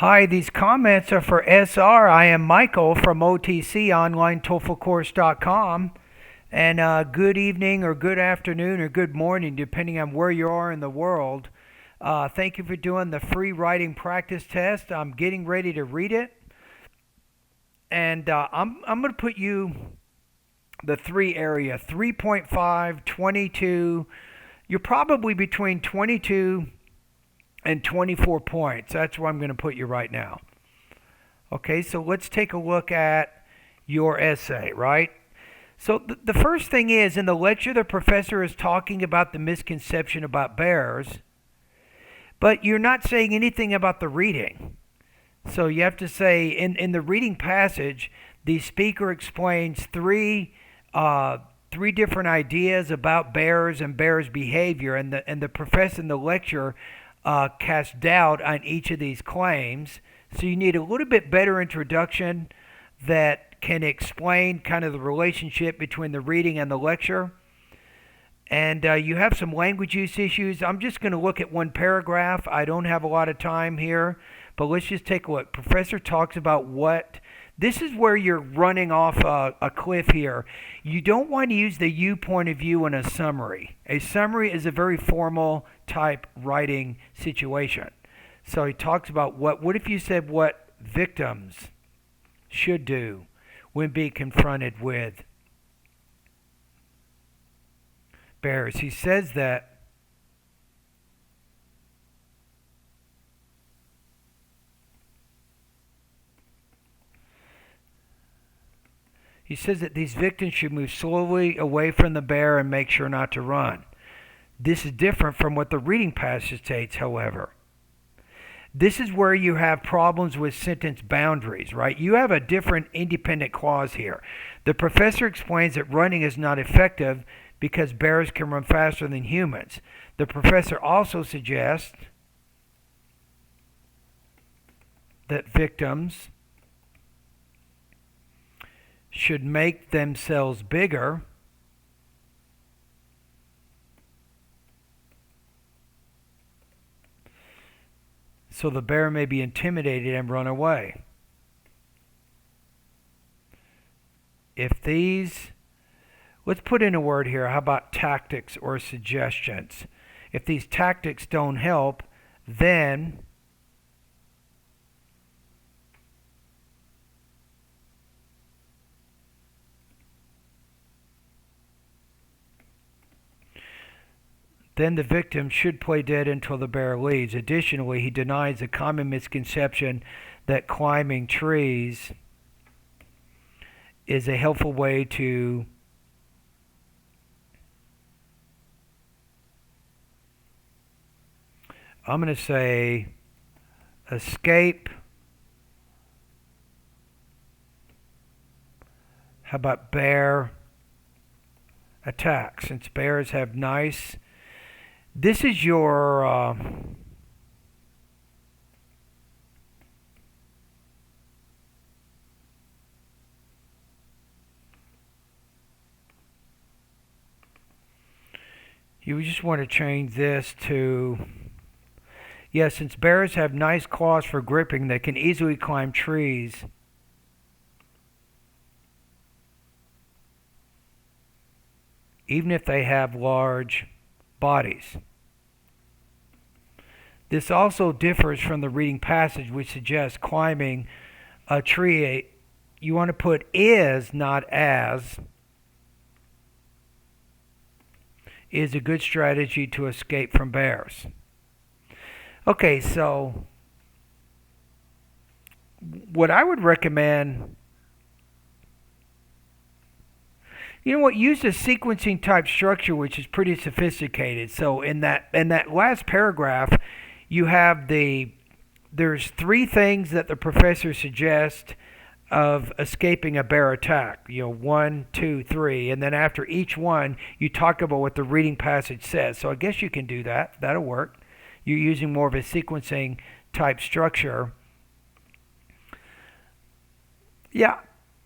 Hi, these comments are for SR. I am Michael from OTCOnlineTOEFLcourse.com. And good evening or good afternoon or good morning, depending on where you are in the world. Thank you for doing the free writing practice test. I'm getting ready to read it. And I'm going to put you the 3 area, 3.5, 22. You're probably between 22 and 24 points. That's where I'm going to put you right now. Okay, so let's take a look at your essay, right? So the first thing is, in the lecture, the professor is talking about the misconception about bears, but you're not saying anything about the reading. So you have to say, in the reading passage, the speaker explains three different ideas about bears and bears' behavior, and the professor in the lecture cast doubt on each of these claims. So you need a little bit better introduction that can explain kind of the relationship between the reading and the lecture. And you have some language use issues. I'm just going to look at one paragraph. I don't have a lot of time here, but let's just take a look. Professor talks about what... This is where you're running off a cliff here. You don't want to use the you point of view in a summary. A summary is a very formal type writing situation. So he talks about what if you said what victims should do when being confronted with bears. He says that these victims should move slowly away from the bear and make sure not to run. This is different from what the reading passage states, however. This is where you have problems with sentence boundaries, right? You have a different independent clause here. The professor explains that running is not effective because bears can run faster than humans. The professor also suggests that victims should make themselves bigger so the bear may be intimidated and run away. If these, let's put in a word here, how about tactics or suggestions? If these tactics don't help, then the victim should play dead until the bear leaves. Additionally, he denies the common misconception that climbing trees is a helpful way to I'm going to say escape. How about bear attack? Since bears have nice... This is your you just want to change this to, yes, since bears have nice claws for gripping, they can easily climb trees. Even if they have large bodies. This also differs from the reading passage, which suggests climbing a tree. You want to put is, not as, is a good strategy to escape from bears. Okay, so what I would recommend, you know what? Use a sequencing type structure, which is pretty sophisticated. So in that last paragraph, you have there's 3 things that the professor suggests of escaping a bear attack. 1, 2, 3, and then after each one, you talk about what the reading passage says. So I guess you can do that. That'll work. You're using more of a sequencing type structure. Yeah.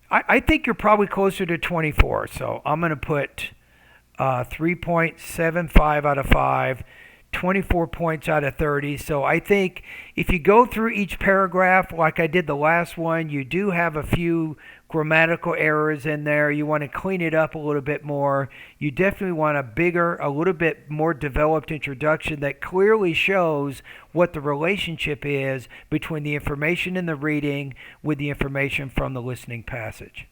I think you're probably closer to 24, so I'm going to put 3.75 out of 5. 24 points out of 30. So I think if you go through each paragraph like I did the last one, you do have a few grammatical errors in there. You want to clean it up a little bit more. You definitely want a little bit more developed introduction that clearly shows what the relationship is between the information in the reading with the information from the listening passage.